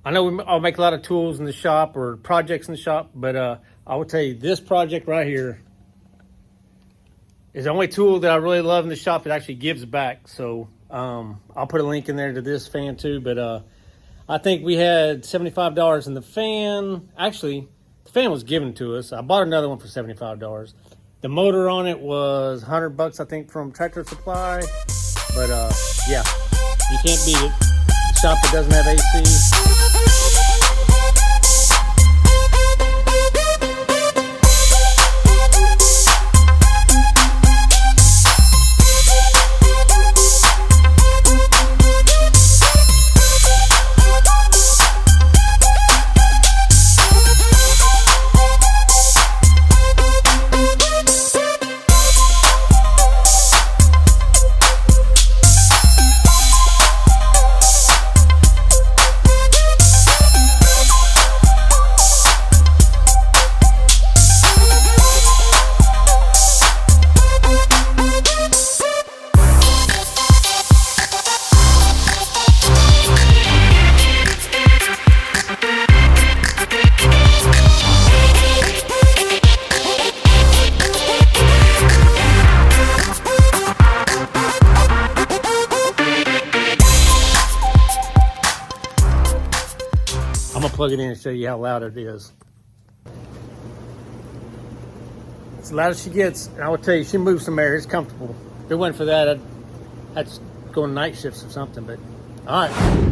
I know I'll make a lot of tools in the shop or projects in the shop, but I will tell you this project right here is the only tool that I really love in the shop that actually gives back. So I'll put a link in there to this fan too. But I think we had $75 in the fan. Actually, the fan was given to us. I bought another one for $75. The motor on it was $100, I think, from Tractor Supply. But yeah, you can't beat it. The shop that doesn't have AC. I'm gonna plug it in and show you how loud it is. It's as loud as she gets, and I will tell you, she moves some air. It's comfortable. If it wasn't for that, I'd have to go on night shifts or something. But all right.